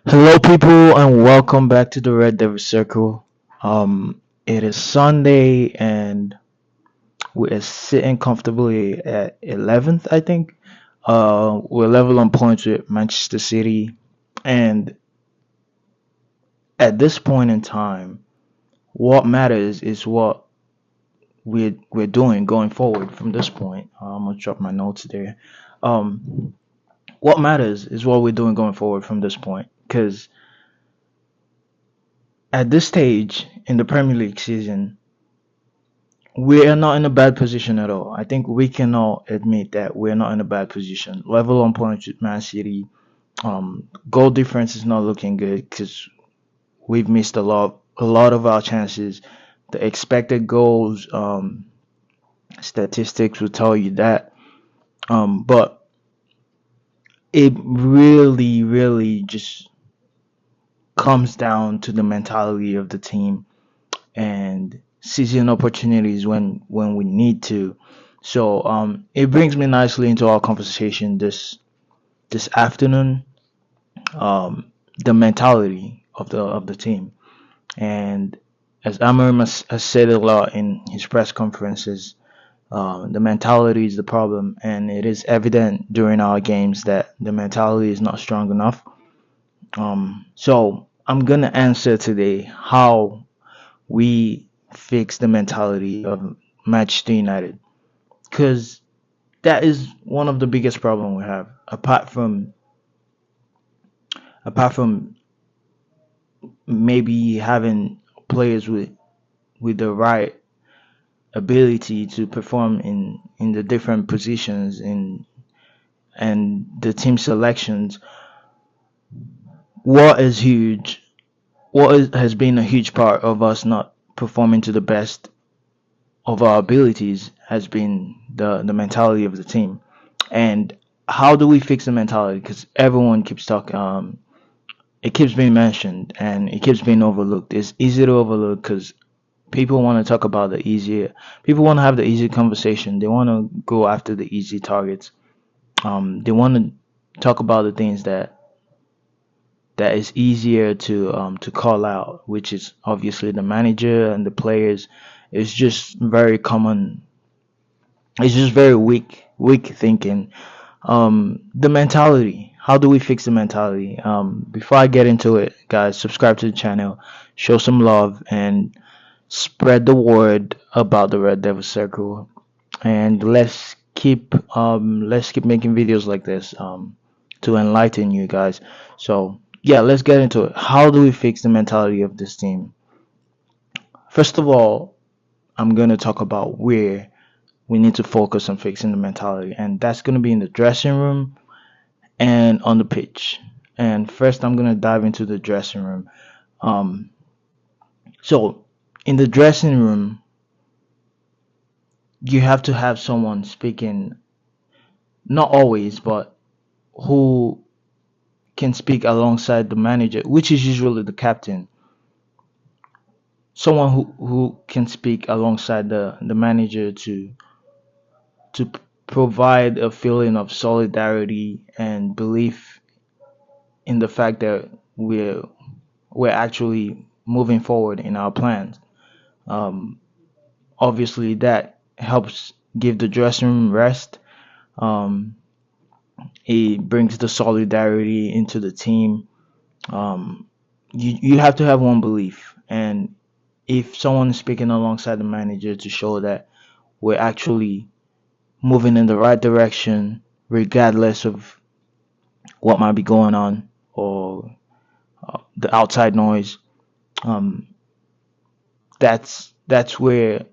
Hello, people, and welcome back to the Red Devil Circle. It is Sunday, and we are sitting comfortably at 11th, I think. We're level on points with Manchester City, and at this point in time, what matters is what we're doing going forward from this point. I'm gonna drop my notes there. Um, what matters is what we're doing going forward from this point, because at this stage in the Premier League season, we are not in a bad position at all. I think we can all admit that we're not in a bad position. Level on points with Man City. Goal difference is not looking good because we've missed a lot of our chances. The expected goals statistics will tell you that. But it really, really just comes down to the mentality of the team and seizing opportunities when we need to. So it brings me nicely into our conversation this afternoon. The mentality of the team, and as Amarim has said a lot in his press conferences, the mentality is the problem, and it is evident during our games that the mentality is not strong enough. So I'm gonna answer today how we fix the mentality of Manchester United, because that is one of the biggest problem we have. Apart from maybe having players with the right ability to perform in the different positions in and the team selections, what is huge has been a huge part of us not performing to the best of our abilities has been the mentality of the team. And how do we fix the mentality? Because everyone keeps talking. It keeps being mentioned and it keeps being overlooked. It's easy to overlook because people want to talk about the easier. People want to have the easy conversation. They want to go after the easy targets. They want to talk about the things that is easier to call out, which is obviously the manager and the players. It's just very common. It's just very weak thinking. The mentality. How do we fix the mentality? Before I get into it, guys, subscribe to the channel, show some love, and spread the word about the Red Devil Circle. And let's keep making videos like this to enlighten you guys. So yeah, let's get into it. How do we fix the mentality of this team? First of all, I'm gonna talk about where we need to focus on fixing the mentality, and that's gonna be in the dressing room and on the pitch. And first, I'm gonna dive into the dressing room. Um, so in the dressing room, you have to have someone speaking, not always, but who can speak alongside the manager, which is usually the captain. Someone who can speak alongside the manager to provide a feeling of solidarity and belief in the fact that we're actually moving forward in our plans. Um, Obviously, that helps give the dressing room rest. Um, it brings the solidarity into the team. Um, you have to have one belief, and if someone is speaking alongside the manager to show that we're actually moving in the right direction, regardless of what might be going on or the outside noise, um, that's where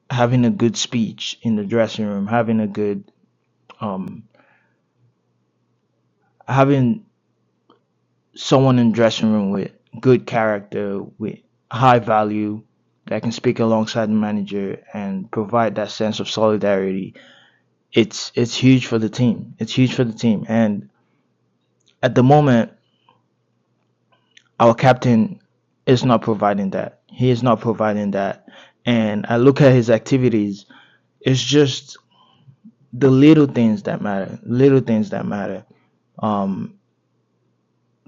having a good speech in the dressing room, um, having someone in the dressing room with good character, with high value, that can speak alongside the manager and provide that sense of solidarity. It's huge for the team. It's huge for the team. And at the moment, our captain is not providing that. He is not providing that. And I look at his activities. It's just the little things that matter. Little things that matter. Um,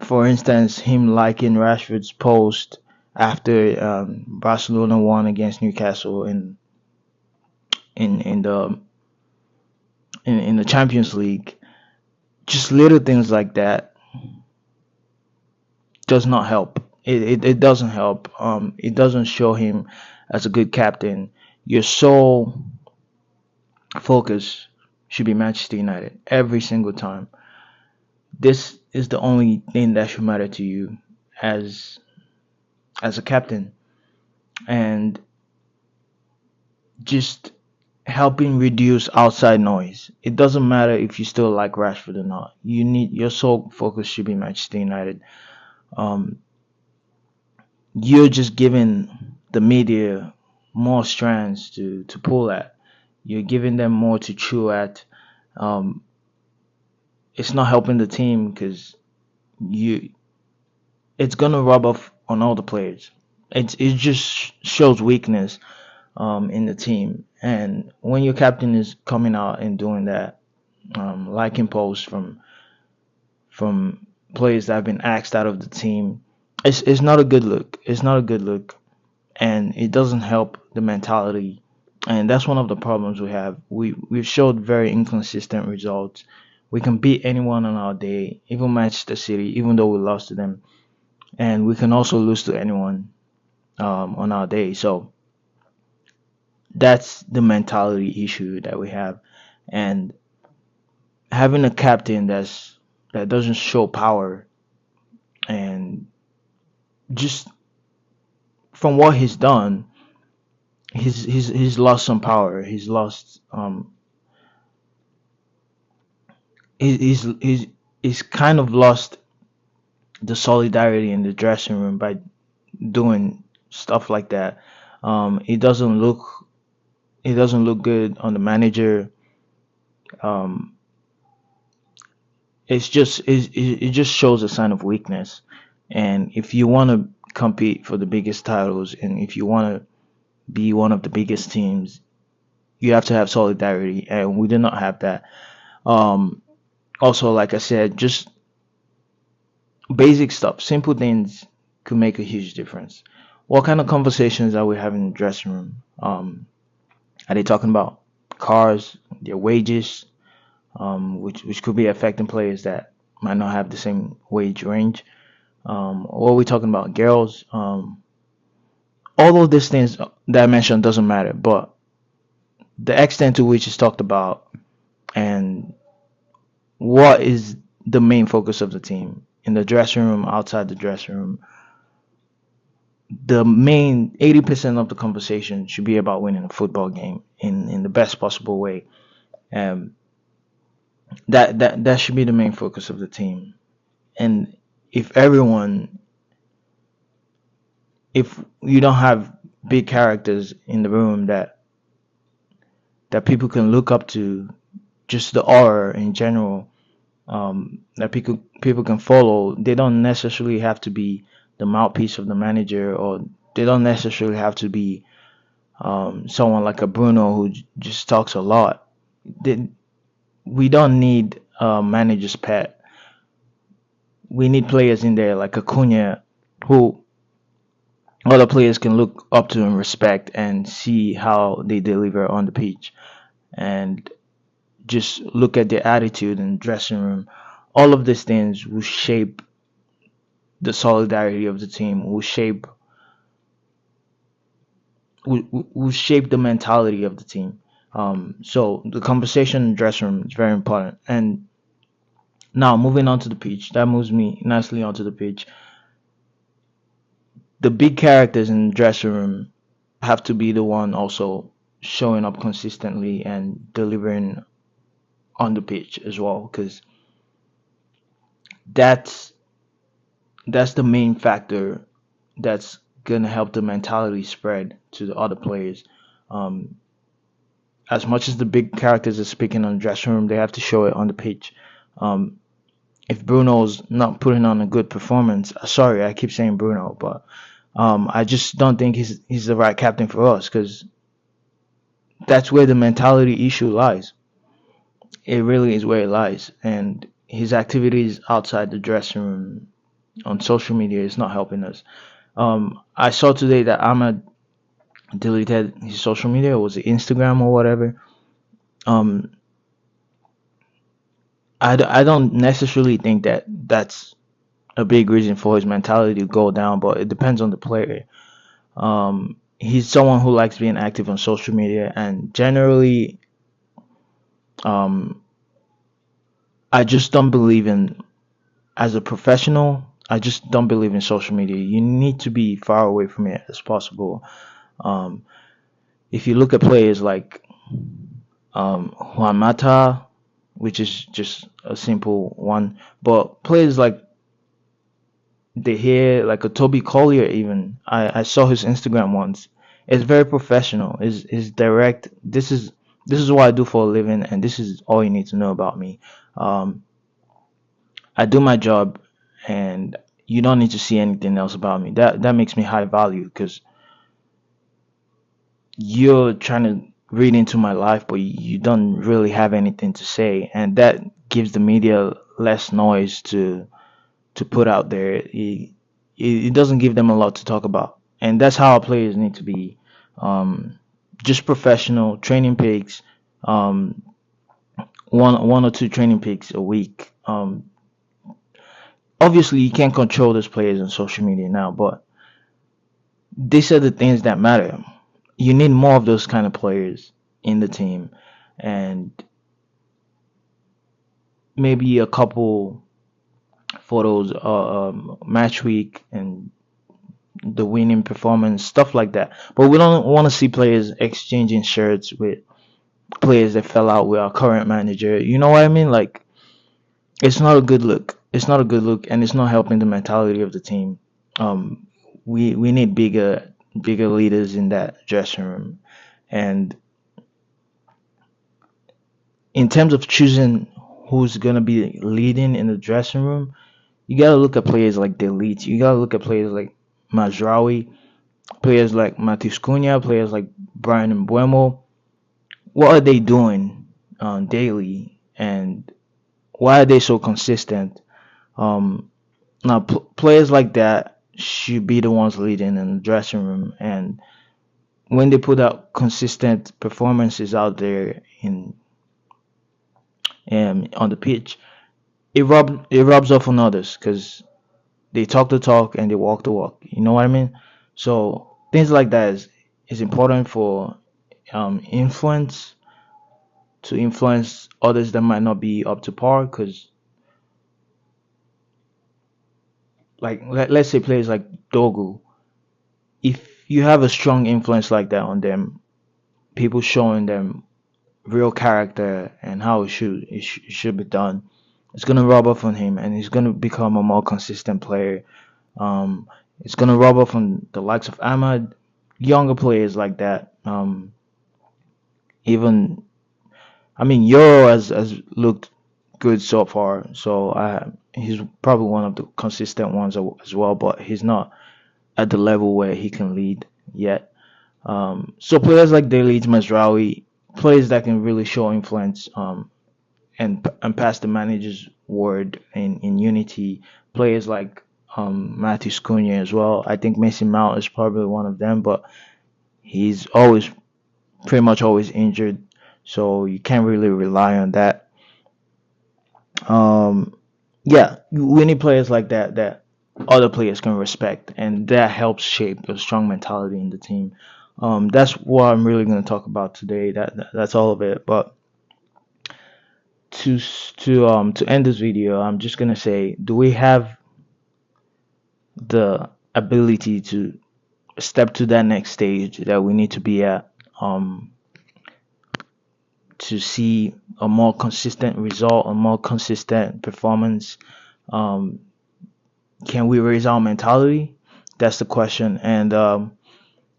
For instance, him liking Rashford's post after Barcelona won against Newcastle in the in the Champions League. Just little things like that does not help. It doesn't help. It doesn't show him as a good captain. Your sole focus should be Manchester United every single time. This is the only thing that should matter to you as as a captain, and just helping reduce outside noise. It doesn't matter if you still like Rashford or not. You need your sole focus should be Manchester United. Um, you're just giving the media more strands to pull at. You're giving them more to chew at. Um, it's not helping the team because you it's gonna rub off on all the players. It just shows weakness in the team, and when your captain is coming out and doing that, liking posts from players that have been axed out of the team, it's not a good look. It's not a good look, and it doesn't help the mentality. And that's one of the problems we have. We've showed very inconsistent results. We can beat anyone on our day, even Manchester City, even though we lost to them, and we can also lose to anyone on our day. So that's the mentality issue that we have, and having a captain that doesn't show power, and just from what he's done, he's lost some power. He's lost he's kind of lost the solidarity in the dressing room by doing stuff like that. It doesn't look good on the manager. Um, it just shows a sign of weakness. And if you want to compete for the biggest titles, and if you want to be one of the biggest teams, you have to have solidarity, and we do not have that. Um, Also, like I said, just basic stuff, simple things could make a huge difference. What kind of conversations are we having in the dressing room? Are they talking about cars, their wages, which could be affecting players that might not have the same wage range? Or are we talking about girls? All of these things that I mentioned doesn't matter, but the extent to which it's talked about and what is the main focus of the team in the dressing room, outside the dressing room, the main 80% of the conversation should be about winning a football game in the best possible way. Um, that should be the main focus of the team. And if everyone, if you don't have big characters in the room that people can look up to, just the aura in general, that people can follow. They don't necessarily have to be the mouthpiece of the manager, or they don't necessarily have to be someone like a Bruno who just talks a lot. They, we don't need a manager's pet. We need players in there like Acuna, who other players can look up to and respect and see how they deliver on the pitch, and just look at their attitude in the dressing room. All of these things will shape the solidarity of the team, will shape the mentality of the team. So the conversation in the dressing room is very important. And now moving on to the pitch, that moves me nicely onto the pitch. The big characters in the dressing room have to be the one also showing up consistently and delivering on the pitch as well, because that's that's the main factor that's gonna help the mentality spread to the other players. Um, as much as the big characters are speaking on the dressing room, they have to show it on the pitch. Um, if Bruno's not putting on a good performance, sorry, I keep saying Bruno, but I just don't think he's the right captain for us, because that's where the mentality issue lies. It really is where it lies, and his activities outside the dressing room. on social media is not helping us. I saw today that Ahmad deleted his social media. Was it Instagram or whatever? Um, I don't necessarily think that that's a big reason for his mentality to go down, but it depends on the player. He's someone who likes being active on social media, and generally, um, I just don't believe in as a professional. I just don't believe in social media. You need to be far away from it as possible. Um, if you look at players like Juan Mata, which is just a simple one, but players like De Gea, like a Toby Collier, even I saw his Instagram once. It's very professional. Is direct. This is what I do for a living, and this is all you need to know about me. Um, I do my job, and you don't need to see anything else about me. That makes me high value because you're trying to read into my life, but you don't really have anything to say, and that gives the media less noise to put out there. It doesn't give them a lot to talk about, and that's how our players need to be. Um, just professional training pics, um, one or two training pics a week. Obviously, you can't control those players on social media now, but these are the things that matter. You need more of those kind of players in the team, and maybe a couple photos match week and the winning performance, stuff like that. But we don't want to see players exchanging shirts with players that fell out with our current manager. You know what I mean? Like, it's not a good look. It's not a good look, and it's not helping the mentality of the team. Um, we need bigger leaders in that dressing room, and in terms of choosing who's gonna be leading in the dressing room, you gotta look at players like Delete. You gotta look at players like Majrawi, players like Matheus Cunha, players like Brian Mbuemo. What are they doing daily, and why are they so consistent? Um, Now, players like that should be the ones leading in the dressing room, and when they put out consistent performances out there in on the pitch, it rubs off on others because they talk the talk and they walk the walk. You know what I mean? So things like that is important for influence to influence others that might not be up to par. Because like let's say players like Dogu, if you have a strong influence like that on them, people showing them real character and how it should be done, it's gonna rub off on him, and he's gonna become a more consistent player. Um, it's gonna rub off on the likes of Ahmad, younger players like that. Even I mean, Euro has looked good so far, so he's probably one of the consistent ones as well, but he's not at the level where he can lead yet. So players like Dalit Mazraoui, players that can really show influence, and pass the manager's word in unity. Players like Matthew Cunha as well. I think Mason Mount is probably one of them, but he's always pretty much always injured, so you can't really rely on that. Um, yeah, we need players like that that other players can respect, and that helps shape a strong mentality in the team. That's what I'm really going to talk about today. That's all of it. But to end this video, I'm just gonna say, do we have the ability to step to that next stage that we need to be at, to see a more consistent result, a more consistent performance? Um, can we raise our mentality? That's the question. And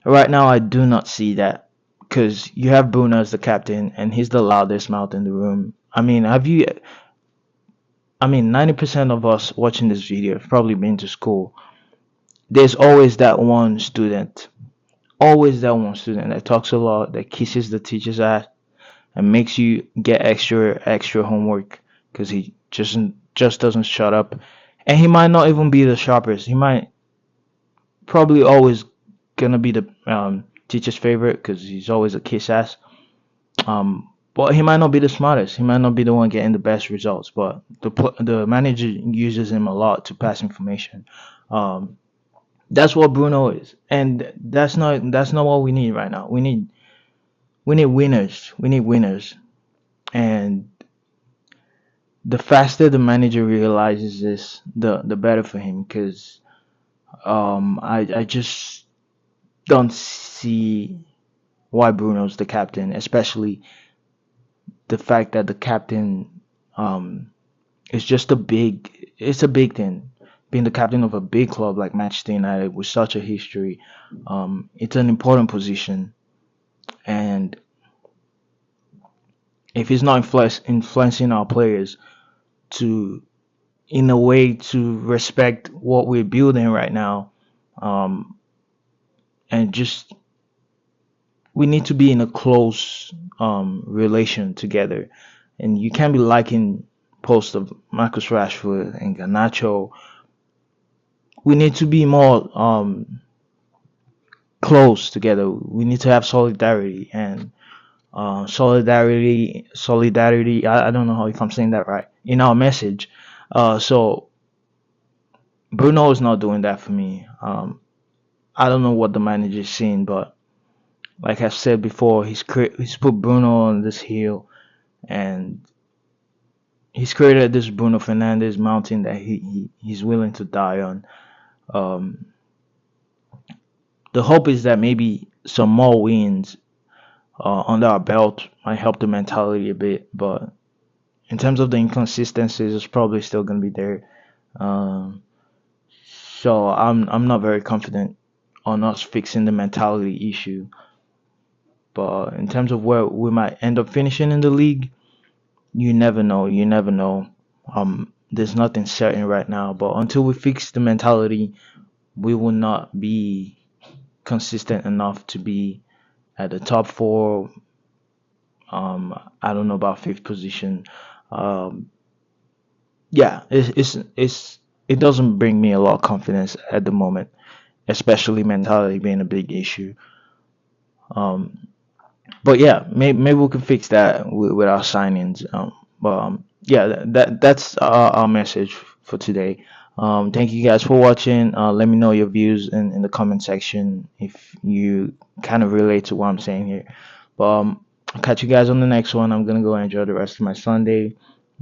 right now, I do not see that because you have Bruno as the captain, and he's the loudest mouth in the room. I mean, have you? I mean, 90% of us watching this video have probably been to school. There's always that one student that talks a lot, that kisses the teacher's ass, and makes you get extra homework because he just doesn't shut up. and he might not even be the sharpest. He might probably always gonna be the teacher's favorite because he's always a kiss ass. But he might not be the smartest. He might not be the one getting the best results. But the manager uses him a lot to pass information. Um, that's what Bruno is, and that's not what we need right now. We need winners. We need winners, and the faster the manager realizes this, the better for him. Because I just don't see why Bruno's the captain, especially the fact that the captain is just it's a big thing. Being the captain of a big club like Manchester United with such a history, it's an important position. And if he's not influencing our players to, in a way, to respect what we're building right now, um, and just we need to be in a close relation together, and you can't be liking posts of Marcus Rashford and Garnacho. We need to be more close together. We need to have solidarity and solidarity. I don't know how if I'm saying that right in our message. So Bruno is not doing that for me. I don't know what the manager is seeing, but like I've said before, he's put Bruno on this hill, and he's created this Bruno Fernandes mountain that he's willing to die on. Um, the hope is that maybe some more wins under our belt might help the mentality a bit, but in terms of the inconsistencies, it's probably still going to be there. Um, so I'm not very confident on us fixing the mentality issue. But in terms of where we might end up finishing in the league, you never know. You never know. There's nothing certain right now. But until we fix the mentality, we will not be consistent enough to be at the top four. I don't know about fifth position. Um, yeah, it doesn't bring me a lot of confidence at the moment, especially mentality being a big issue. Um, but yeah, maybe we can fix that with our signings. But yeah, that's our message for today. Thank you guys for watching. Let me know your views in the comment section if you kind of relate to what I'm saying here. But I'll catch you guys on the next one. I'm gonna go enjoy the rest of my Sunday.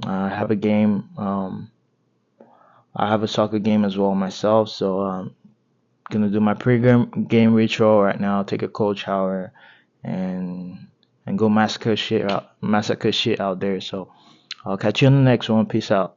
I have a game. I have a soccer game as well myself, so gonna do my pre-game ritual right now. Take a cold shower and go massacre shit out there. So I'll catch you on the next one. Peace out.